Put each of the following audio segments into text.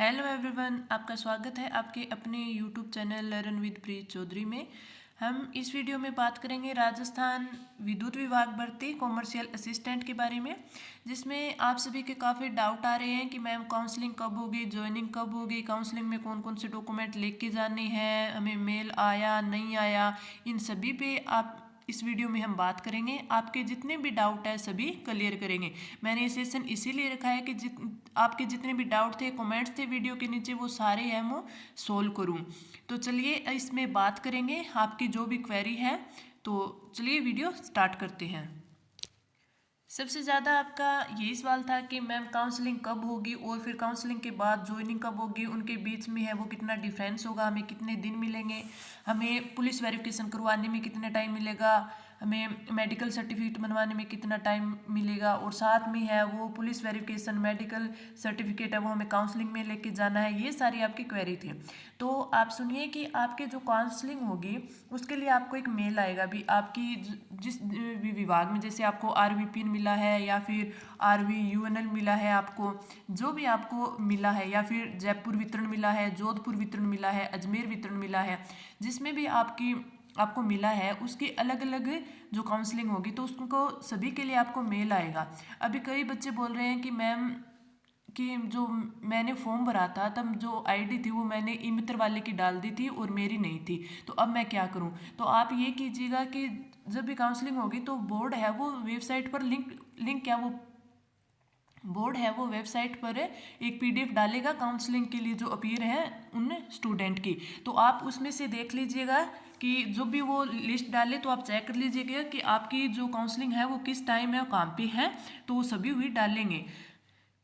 Hello everyone, आपका स्वागत है आपके अपने यूट्यूब चैनल लर्न विद प्रीत चौधरी में। हम इस वीडियो में बात करेंगे राजस्थान विद्युत विभाग भर्ती कॉमर्शियल असिस्टेंट के बारे में, जिसमें आप सभी के काफ़ी डाउट आ रहे हैं कि मैम काउंसलिंग कब होगी, ज्वाइनिंग कब होगी, काउंसलिंग में कौन कौन से डॉक्यूमेंट लेके जाने हैं, हमें मेल आया नहीं आया, इन सभी पे आप इस वीडियो में हम बात करेंगे। आपके जितने भी डाउट है सभी क्लियर करेंगे। मैंने ये सेशन इसीलिए रखा है कि आपके जितने भी डाउट थे, कमेंट्स थे वीडियो के नीचे, वो सारे हैं वो सोल्व करूं। तो चलिए इसमें बात करेंगे आपकी जो भी क्वेरी है। तो चलिए वीडियो स्टार्ट करते हैं। सबसे ज़्यादा आपका यही सवाल था कि मैम काउंसलिंग कब होगी और फिर काउंसलिंग के बाद ज्वाइनिंग कब होगी, उनके बीच में है वो कितना डिफरेंस होगा, हमें कितने दिन मिलेंगे, हमें पुलिस वेरिफिकेशन करवाने में कितना टाइम मिलेगा, हमें मेडिकल सर्टिफिकेट बनवाने में कितना टाइम मिलेगा, और साथ में है वो पुलिस वेरिफिकेशन मेडिकल सर्टिफिकेट है वो हमें काउंसलिंग में लेके जाना है। ये सारी आपकी क्वेरी थी। तो आप सुनिए कि आपके जो काउंसलिंग होगी उसके लिए आपको एक मेल आएगा भी आपकी जिस भी विभाग में, जैसे आपको RVPN मिला है या फिर RVUNL मिला है, आपको जो भी आपको मिला है, या फिर जयपुर वितरण मिला है, जोधपुर वितरण मिला है, अजमेर वितरण मिला है, जिसमें भी आपको मिला है उसकी अलग अलग जो काउंसलिंग होगी तो उसको सभी के लिए आपको मेल आएगा। अभी कई बच्चे बोल रहे हैं कि मैम कि जो मैंने फॉर्म भरा था तब जो आईडी थी वो मैंने ई मित्र वाले की डाल दी थी और मेरी नहीं थी, तो अब मैं क्या करूं। तो आप ये कीजिएगा कि जब भी काउंसलिंग होगी तो बोर्ड है वो वेबसाइट पर लिंक क्या वो बोर्ड है वो वेबसाइट पर एक PDF डालेगा काउंसलिंग के लिए जो अपीयर है उन स्टूडेंट की। तो आप उसमें से देख लीजिएगा कि जो भी वो लिस्ट डाले तो आप चेक कर लीजिएगा कि आपकी जो काउंसलिंग है वो किस टाइम है और कहाँ पे है, तो वो सभी हुई डालेंगे।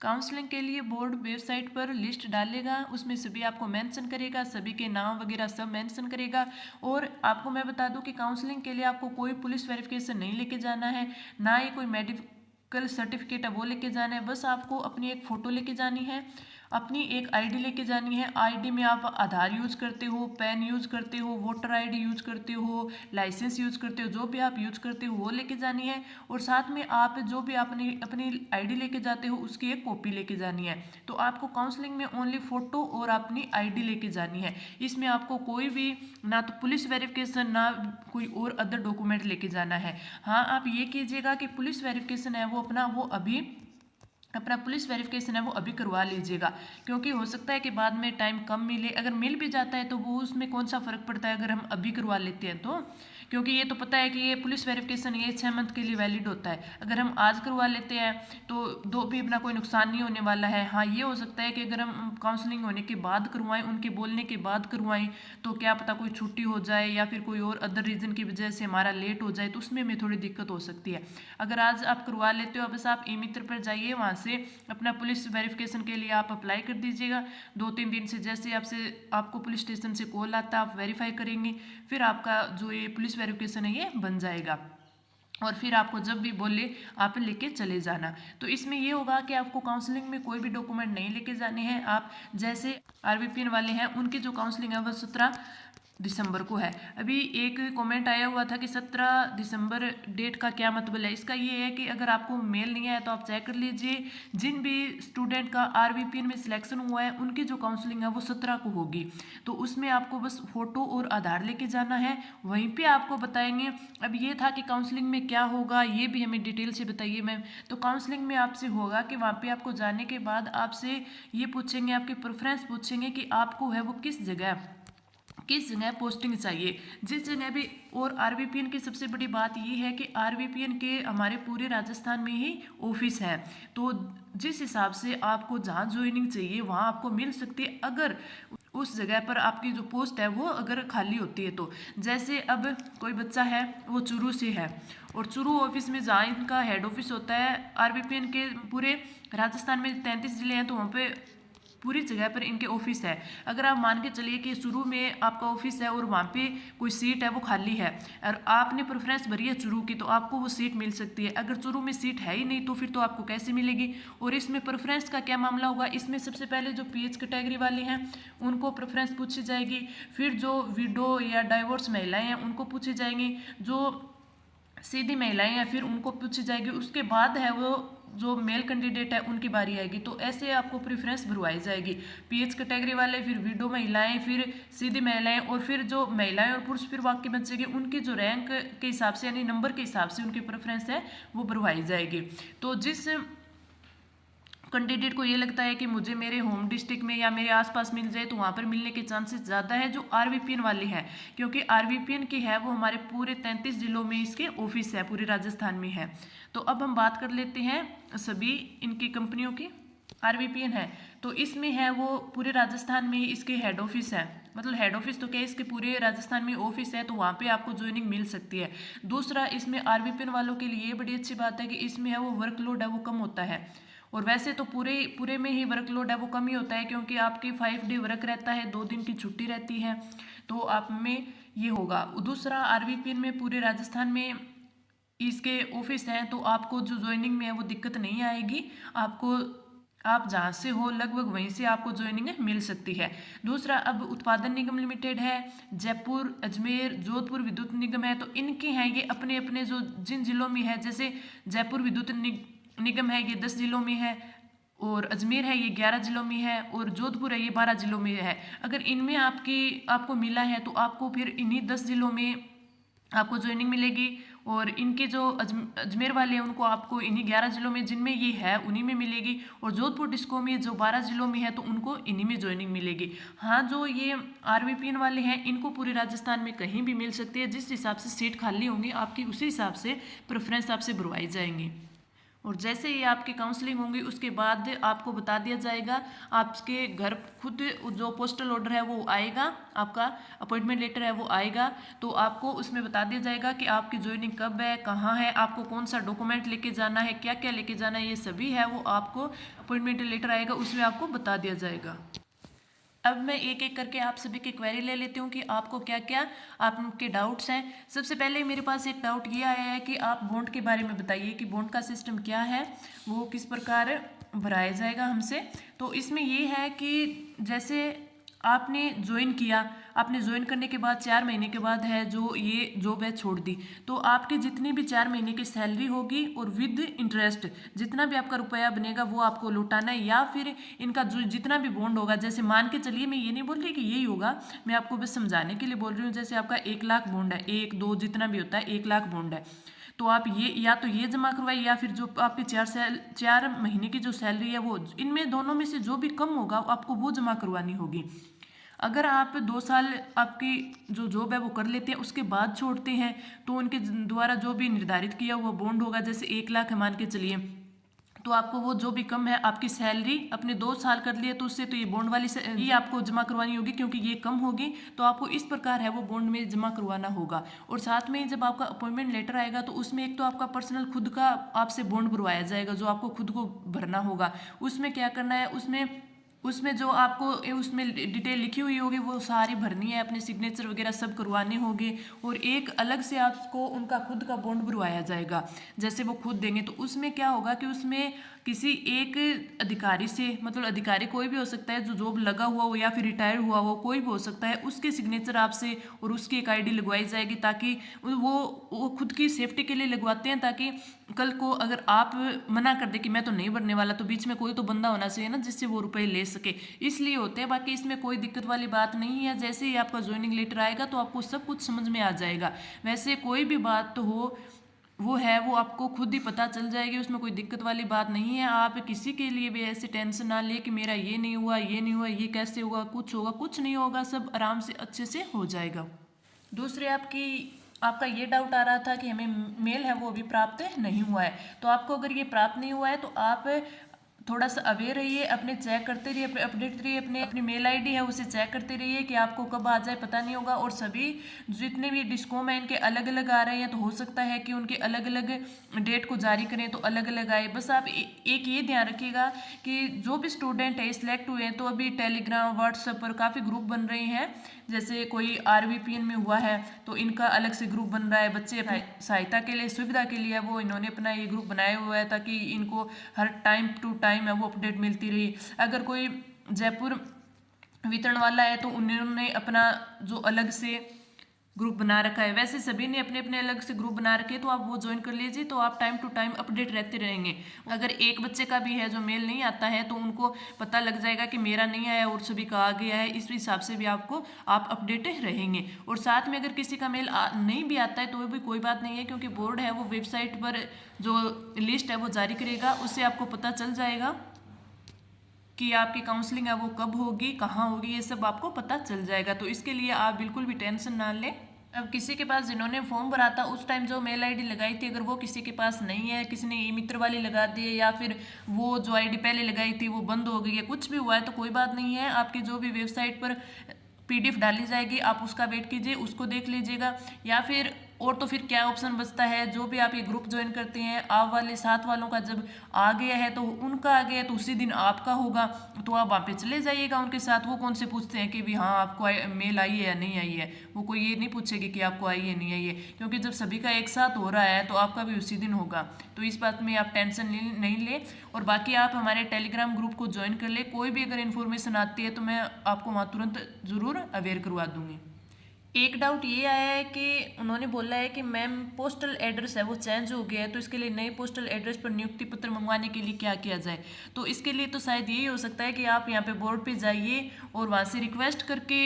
काउंसलिंग के लिए बोर्ड वेबसाइट पर लिस्ट डालेगा, उसमें सभी आपको मेंशन करेगा, सभी के नाम वगैरह सब मेंशन करेगा। और आपको मैं बता दूं कि काउंसलिंग के लिए आपको कोई पुलिस वेरिफिकेशन नहीं लेके जाना है, ना ही कोई मेडिकल सर्टिफिकेट है वो लेके जाना है। बस आपको अपनी एक फ़ोटो लेके जानी है, अपनी एक आईडी लेके जानी है। आईडी में आप आधार यूज करते हो, पैन यूज करते हो, वोटर आईडी यूज करते हो, लाइसेंस यूज करते हो, जो भी आप यूज करते हो वो लेके जानी है। और साथ में आप जो भी आपने अपनी आईडी लेके जाते हो उसकी एक कॉपी लेके जानी है। तो आपको काउंसलिंग में ओनली फोटो और अपनी आईडी लेके जानी है। इसमें आपको कोई भी ना तो पुलिस वेरिफिकेशन ना कोई और अदर डॉक्यूमेंट लेके जाना है। हाँ, आप ये कीजिएगा कि पुलिस वेरिफिकेशन है वो अपना पुलिस वेरिफिकेशन है वो अभी करवा लीजिएगा, क्योंकि हो सकता है कि बाद में टाइम कम मिले। अगर मिल भी जाता है तो वो उसमें कौन सा फ़र्क पड़ता है अगर हम अभी करवा लेते हैं तो, क्योंकि ये तो पता है कि ये पुलिस वेरिफिकेशन ये 6 मंथ के लिए वैलिड होता है। अगर हम आज करवा लेते हैं तो दो भी अपना कोई नुकसान नहीं होने वाला है। हाँ, ये हो सकता है कि अगर हम काउंसलिंग होने के बाद करवाएं, उनके बोलने के बाद करवाएं, तो क्या पता कोई छुट्टी हो जाए या फिर कोई और अदर रीज़न की वजह से हमारा लेट हो जाए, तो उसमें हमें थोड़ी दिक्कत हो सकती है। अगर आज आप करवा लेते हो, बस आप ई मित्र पर जाइए, वहाँ से अपना पुलिस वेरिफिकेशन के लिए आप अप्लाई कर दीजिएगा। 2-3 दिन से जैसे आपको पुलिस स्टेशन से कॉल आता है आप वेरीफाई करेंगे, फिर आपका जो ये पुलिस वेरिफिकेशन है ये बन जाएगा। और फिर आपको जब भी बोले आप लेके चले जाना। तो इसमें ये होगा कि आपको काउंसलिंग में कोई भी डॉक्यूमेंट नहीं लेके जाने हैं। आप जैसे RVPN वाले हैं उनकी जो काउंसलिंग है वह 17 दिसंबर को है। अभी एक कमेंट आया हुआ था कि 17 दिसंबर डेट का क्या मतलब है। इसका ये है कि अगर आपको मेल नहीं आया तो आप चेक कर लीजिए, जिन भी स्टूडेंट का RVPN में सिलेक्शन हुआ है उनकी जो काउंसलिंग है वो 17 को होगी। तो उसमें आपको बस फोटो और आधार लेके जाना है, वहीं पे आपको बताएंगे। अब ये था कि काउंसलिंग में क्या होगा ये भी हमें डिटेल से बताइए मैम। तो काउंसलिंग में आपसे होगा कि वहाँ पे आपको जाने के बाद आपसे ये पूछेंगे, आपकी प्रेफरेंस पूछेंगे कि आपको है वो किस जगह पोस्टिंग चाहिए, जिस जगह भी। और RVPN की सबसे बड़ी बात ये है कि RVPN के हमारे पूरे राजस्थान में ही ऑफिस है, तो जिस हिसाब से आपको जहाँ ज्वाइनिंग चाहिए वहाँ आपको मिल सकती है, अगर उस जगह पर आपकी जो पोस्ट है वो अगर खाली होती है तो। जैसे अब कोई बच्चा है वो चूरू से है और चूरू ऑफिस में जहाँ इनका हेड ऑफिस होता है, RVPN के पूरे राजस्थान में 33 जिले हैं, तो वहाँ पे पूरी जगह पर इनके ऑफिस है। अगर आप मान के चलिए कि शुरू में आपका ऑफिस है और वहाँ पे कोई सीट है वो खाली है और आपने प्रेफरेंस भरी है चुरू की, तो आपको वो सीट मिल सकती है। अगर चुरू में सीट है ही नहीं तो फिर तो आपको कैसे मिलेगी। और इसमें प्रेफरेंस का क्या मामला होगा, इसमें सबसे पहले जो PH कैटेगरी वाले हैं उनको प्रेफरेंस पूछी जाएगी, फिर जो विडो या डाइवोर्स महिलाएं हैं उनको पूछी जाएंगी, जो सीधी महिलाएं या फिर उनको पूछी जाएगी, उसके बाद है वो जो मेल कैंडिडेट है उनकी बारी आएगी। तो ऐसे आपको प्रेफरेंस भरवाई जाएगी। पीएच कैटेगरी वाले, फिर विडो महिलाएं, फिर सीधी महिलाएं, और फिर जो महिलाएं और पुरुष फिर वाक्य बचेगी उनकी जो रैंक के हिसाब से यानी नंबर के हिसाब से उनकी प्रेफरेंस है वो भरवाई जाएगी। तो जिस कैंडिडेट को ये लगता है कि मुझे मेरे होम डिस्ट्रिक्ट में या मेरे आसपास मिल जाए तो वहाँ पर मिलने के चांसेस ज़्यादा है जो आरवीपीएन वाले हैं, क्योंकि आरवीपीएन की है वो हमारे पूरे 33 जिलों में इसके ऑफिस है, पूरे राजस्थान में है। तो अब हम बात कर लेते हैं सभी इनकी कंपनियों की। आरवीपीएन है तो इसमें है वो पूरे राजस्थान में ही इसके हेड ऑफिस है, मतलब हेड ऑफिस तो क्या, इसके पूरे राजस्थान में ऑफिस है, तो वहाँ पे आपको ज्वाइनिंग मिल सकती है। दूसरा, इसमें आरवीपीएन वालों के लिए बड़ी अच्छी बात है कि इसमें है वो वर्कलोड है वो कम होता है, और वैसे तो पूरे में ही वर्कलोड है वो कम ही होता है, क्योंकि आपकी 5 डे वर्क रहता है, 2 दिन की छुट्टी रहती है, तो आप में ये होगा। दूसरा, आरवीपीएन में पूरे राजस्थान में इसके ऑफिस हैं, तो आपको जो ज्वाइनिंग में है वो दिक्कत नहीं आएगी। आपको आप जहाँ से हो लगभग वहीं से आपको ज्वाइनिंग मिल सकती है। दूसरा, अब उत्पादन निगम लिमिटेड है, जयपुर, अजमेर, जोधपुर विद्युत निगम है, तो इनके हैं ये अपने अपने जो जिन जिलों में है, जैसे जयपुर विद्युत निगम है ये 10 जिलों में है, और अजमेर है ये 11 जिलों में है, और जोधपुर है ये 12 जिलों में है। अगर इनमें आपको मिला है तो आपको फिर इन्हीं 10 जिलों में आपको ज्वाइनिंग मिलेगी, और इनके जो अजमेर वाले हैं उनको आपको इन्हीं 11 जिलों में जिनमें ये है उन्हीं में मिलेगी, और जोधपुर डिस्को में जो 12 जिलों में है तो उनको इन्हीं में ज्वाइनिंग मिलेगी। हाँ, जो ये आरवीपीएन वाले हैं इनको पूरे राजस्थान में कहीं भी मिल सकती है, जिस हिसाब से सीट खाली होंगी आपकी उसी हिसाब से प्रेफरेंस आपसे भरवाई जाएंगी। और जैसे ही आपकी काउंसलिंग होंगी उसके बाद आपको बता दिया जाएगा, आपके घर खुद जो पोस्टल ऑर्डर है वो आएगा, आपका अपॉइंटमेंट लेटर है वो आएगा, तो आपको उसमें बता दिया जाएगा कि आपकी ज्वाइनिंग कब है, कहाँ है, आपको कौन सा डॉक्यूमेंट लेके जाना है, क्या क्या लेके जाना है, ये सभी है वो आपको अपॉइंटमेंट लेटर आएगा उसमें आपको बता दिया जाएगा। अब मैं एक एक करके आप सभी की क्वेरी ले लेती हूँ कि आपको क्या क्या आपके डाउट्स हैं। सबसे पहले मेरे पास एक डाउट ये आया है कि आप बॉन्ड के बारे में बताइए कि बॉन्ड का सिस्टम क्या है, वो किस प्रकार भराया जाएगा हमसे। तो इसमें ये है कि जैसे आपने ज्वाइन करने के बाद 4 महीने के बाद है जो ये जॉब है छोड़ दी, तो आपकी जितनी भी 4 महीने की सैलरी होगी और विद इंटरेस्ट जितना भी आपका रुपया बनेगा वो आपको लौटाना है, या फिर इनका जो जितना भी बॉन्ड होगा, जैसे मान के चलिए, मैं ये नहीं बोल रही कि यही होगा, मैं आपको बस समझाने के लिए बोल रही हूँ। जैसे आपका 1 लाख बॉन्ड है, 1 2 जितना भी होता है 1 लाख बॉन्ड है, तो आप ये या तो ये जमा करवाइए, या फिर जो आपकी 4 महीने की जो सैलरी है वो इनमें दोनों में से जो भी कम होगा आपको वो जमा करवानी होगी। अगर आप 2 साल आपकी जो जॉब है वो कर लेते हैं उसके बाद छोड़ते हैं, तो उनके द्वारा जो भी निर्धारित किया हुआ बॉन्ड होगा, जैसे 1 लाख है मान के चलिए, तो आपको वो जो भी कम है आपकी सैलरी अपने 2 साल कर लिए तो उससे तो ये बॉन्ड वाली ये आपको जमा करवानी होगी, क्योंकि ये कम होगी, तो आपको इस प्रकार है वो बॉन्ड में जमा करवाना होगा। और साथ में जब आपका अपॉइंटमेंट लेटर आएगा तो उसमें एक तो आपका पर्सनल खुद का आपसे बॉन्ड भरवाया जाएगा जो आपको खुद को भरना होगा। उसमें क्या करना है, उसमें जो आपको उसमें डिटेल लिखी हुई होगी वो सारी भरनी है, अपने सिग्नेचर वगैरह सब करवाने होंगे, और एक अलग से आपको उनका खुद का बॉन्ड भरवाया जाएगा, जैसे वो खुद देंगे। तो उसमें क्या होगा कि उसमें किसी एक अधिकारी से, मतलब अधिकारी कोई भी हो सकता है जो जॉब लगा हुआ हो या फिर रिटायर हुआ हो, कोई भी हो सकता है, उसके सिग्नेचर आपसे और उसकी एक आईडी लगवाई जाएगी, ताकि वो खुद की सेफ्टी के लिए लगवाते हैं, ताकि कल को अगर आप मना कर दे कि मैं तो नहीं भरने वाला, तो बीच में कोई तो बंदा होना चाहिए ना जिससे वो रुपए ले सके, इसलिए होते हैं। बाकी इसमें कोई दिक्कत वाली बात नहीं है, जैसे ही आपका ज्वाइनिंग लेटर आएगा तो आपको सब कुछ समझ में आ जाएगा। वैसे कोई भी बात तो हो वो आपको खुद ही पता चल जाएगी, उसमें कोई दिक्कत वाली बात नहीं है। आप किसी के लिए भी ऐसे टेंशन ना ले कि मेरा ये नहीं हुआ, ये कैसे होगा, कुछ नहीं होगा, सब आराम से अच्छे से हो जाएगा। दूसरे आपका ये डाउट आ रहा था कि हमें मेल है वो अभी प्राप्त नहीं हुआ है, तो आपको अगर ये प्राप्त नहीं हुआ है तो आप थोड़ा सा अवेयर रहिए, अपने चेक करते रहिए, अपडेट रहिए, अपनी मेल आईडी है उसे चेक करते रहिए कि आपको कब आ जाए पता नहीं होगा। और सभी जितने भी डिस्कॉम है इनके अलग अलग आ रहे हैं, तो हो सकता है कि उनके अलग अलग डेट को जारी करें तो अलग अलग आए। बस आप एक ये ध्यान रखिएगा कि जो भी स्टूडेंट है सिलेक्ट हुए हैं तो अभी टेलीग्राम व्हाट्सएप पर काफ़ी ग्रुप बन रहे हैं, जैसे कोई आरवीपीएन में हुआ है तो इनका अलग से ग्रुप बन रहा है, बच्चे सहायता के लिए सुविधा के लिए वो इन्होंने अपना ये ग्रुप बनाया हुआ है ताकि इनको हर टाइम टू टाइम है वो अपडेट मिलती रही। अगर कोई जयपुर वितरण वाला है तो उन्होंने अपना जो अलग से ग्रुप बना रखा है, वैसे सभी ने अपने अपने अलग से ग्रुप बना रखे हैं, तो आप वो ज्वाइन कर लीजिए, तो आप टाइम टू टाइम अपडेट रहते रहेंगे। अगर एक बच्चे का भी है जो मेल नहीं आता है तो उनको पता लग जाएगा कि मेरा नहीं आया और सभी का आ गया है, इस हिसाब से भी आप अपडेट रहेंगे। और साथ में अगर किसी का मेल नहीं भी आता है तो भी कोई बात नहीं है, क्योंकि बोर्ड है वो वेबसाइट पर जो लिस्ट है वो जारी करेगा, उससे आपको पता चल जाएगा कि आपकी काउंसलिंग है वो कब होगी, कहाँ होगी, ये सब आपको पता चल जाएगा। तो इसके लिए आप बिल्कुल भी टेंशन ना लें। अब किसी के पास जिन्होंने फॉर्म भरा था उस टाइम जो मेल आईडी लगाई थी, अगर वो किसी के पास नहीं है, किसी ने ई मित्र वाली लगा दी है या फिर वो जो आईडी पहले लगाई थी वो बंद हो गई है, कुछ भी हुआ है तो कोई बात नहीं है। आपकी जो भी वेबसाइट पर पीडीएफ डाली जाएगी आप उसका वेट कीजिए, उसको देख लीजिएगा। या फिर और तो फिर क्या ऑप्शन बचता है, जो भी आप ये ग्रुप ज्वाइन करते हैं, आप वाले साथ वालों का जब आ गया है तो उनका आ गया है तो उसी दिन आपका होगा, तो आप वहाँ पे चले जाइएगा उनके साथ। वो कौन से पूछते हैं कि भी हाँ आपको मेल आई है या नहीं आई है, वो कोई ये नहीं पूछेगी कि आपको आई है नहीं आई है, क्योंकि जब सभी का एक साथ हो रहा है तो आपका भी उसी दिन होगा। तो इस बात में आप टेंशन नहीं ले। और बाकी आप हमारे टेलीग्राम ग्रुप को ज्वाइन कर ले, कोई भी अगर इन्फॉर्मेशन आती है तो मैं आपको वहाँ तुरंत ज़रूर अवेयर करवा दूँगी। एक डाउट ये आया है कि उन्होंने बोला है कि मैम पोस्टल एड्रेस है वो चेंज हो गया है, तो इसके लिए नए पोस्टल एड्रेस पर नियुक्ति पत्र मंगवाने के लिए क्या किया जाए। तो इसके लिए तो शायद यही हो सकता है कि आप यहाँ पे बोर्ड पे जाइए और वहाँ से रिक्वेस्ट करके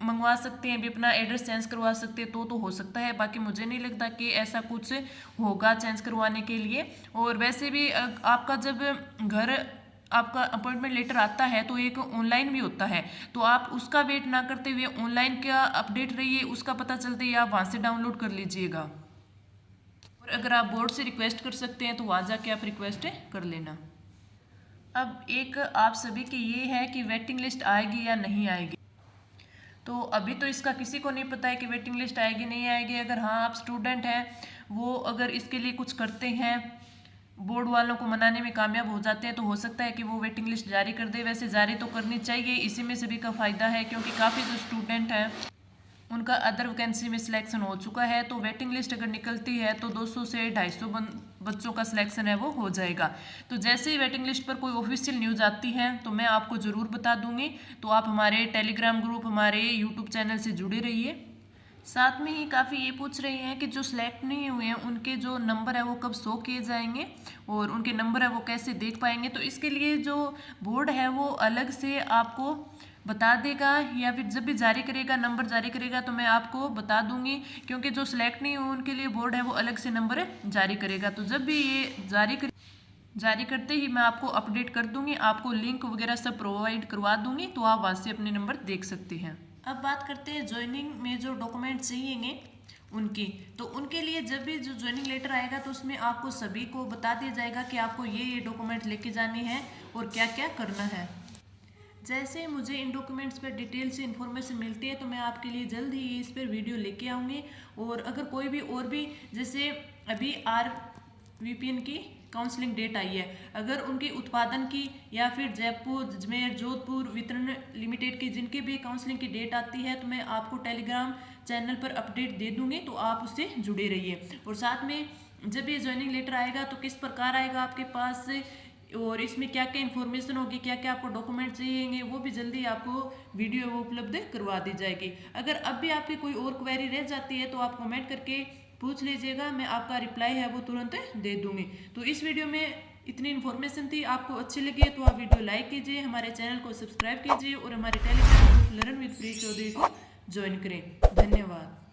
मंगवा सकते हैं, भी अपना एड्रेस चेंज करवा सकते हैं, तो हो सकता है। बाकी मुझे नहीं लगता कि ऐसा कुछ होगा चेंज करवाने के लिए। और वैसे भी आपका जब घर आपका अपॉइंटमेंट लेटर आता है तो एक ऑनलाइन भी होता है, तो आप उसका वेट ना करते हुए ऑनलाइन क्या अपडेट रहिए, उसका पता चलते ही आप वहाँ से डाउनलोड कर लीजिएगा। और अगर आप बोर्ड से रिक्वेस्ट कर सकते हैं तो वहाँ जाके आप रिक्वेस्ट कर लेना। अब एक आप सभी की ये है कि वेटिंग लिस्ट आएगी या नहीं आएगी। तो अभी तो इसका किसी को नहीं पता है कि वेटिंग लिस्ट आएगी नहीं आएगी। अगर हाँ आप स्टूडेंट हैं, वो अगर इसके लिए कुछ करते हैं, बोर्ड वालों को मनाने में कामयाब हो जाते हैं, तो हो सकता है कि वो वेटिंग लिस्ट जारी कर दे। वैसे जारी तो करनी चाहिए, इसी में सभी का फ़ायदा है, क्योंकि काफ़ी जो स्टूडेंट हैं उनका अदर वैकेंसी में सिलेक्शन हो चुका है। तो वेटिंग लिस्ट अगर निकलती है तो 200 से 250 बच्चों का सिलेक्शन है वो हो जाएगा। तो जैसे ही वेटिंग लिस्ट पर कोई ऑफिशियल न्यूज़ आती है तो मैं आपको ज़रूर बता दूंगी। तो आप हमारे टेलीग्राम ग्रुप, हमारे यूट्यूब चैनल से जुड़े रहिए। साथ में ही काफ़ी ये पूछ रही हैं कि जो सिलेक्ट नहीं हुए हैं उनके जो नंबर है वो कब शो किए जाएंगे और उनके नंबर है वो कैसे देख पाएंगे। तो इसके लिए जो बोर्ड है वो अलग से आपको बता देगा, या फिर जब भी जारी करेगा, नंबर जारी करेगा तो मैं आपको बता दूंगी, क्योंकि जो सिलेक्ट नहीं हुए उनके लिए बोर्ड है वो अलग से नंबर जारी करेगा। तो जब भी ये जारी करते ही मैं आपको अपडेट कर दूंगी, आपको लिंक वगैरह सब प्रोवाइड करवा दूंगी, तो आप वहाँ से अपने नंबर देख सकते हैं। अब बात करते हैं ज्वाइनिंग में जो डॉक्यूमेंट चाहिएंगे उनकी। तो उनके लिए जब भी जो ज्वाइनिंग लेटर आएगा तो उसमें आपको सभी को बता दिया जाएगा कि आपको ये डॉक्यूमेंट लेके जाने हैं और क्या क्या करना है। जैसे मुझे इन डॉक्यूमेंट्स पर डिटेल से इन्फॉर्मेशन मिलती है तो मैं आपके लिए जल्द ही इस पर वीडियो लेके आऊँगी। और अगर कोई भी और भी, जैसे अभी RVPN की काउंसलिंग डेट आई है, अगर उनके उत्पादन की या फिर जयपुर, अजमेर, जोधपुर वितरण लिमिटेड की जिनकी भी काउंसलिंग की डेट आती है तो मैं आपको टेलीग्राम चैनल पर अपडेट दे दूंगी, तो आप उससे जुड़े रहिए। और साथ में जब ये ज्वाइनिंग लेटर आएगा तो किस प्रकार आएगा आपके पास और इसमें क्या क्या इन्फॉर्मेशन होगी, क्या क्या आपको डॉक्यूमेंट चाहिए, वो भी जल्दी आपको वीडियो उपलब्ध करवा दी जाएगी। अगर अब भी आपकी कोई और क्वेरी रह जाती है तो आप कमेंट करके पूछ लीजिएगा, मैं आपका रिप्लाई है वो तुरंत दे दूंगी। तो इस वीडियो में इतनी इन्फॉर्मेशन थी, आपको अच्छी लगी है तो आप वीडियो लाइक कीजिए, हमारे चैनल को सब्सक्राइब कीजिए और हमारे टेलीग्राम ग्रुप लर्न विद प्रीत चौधरी को ज्वाइन करें। धन्यवाद।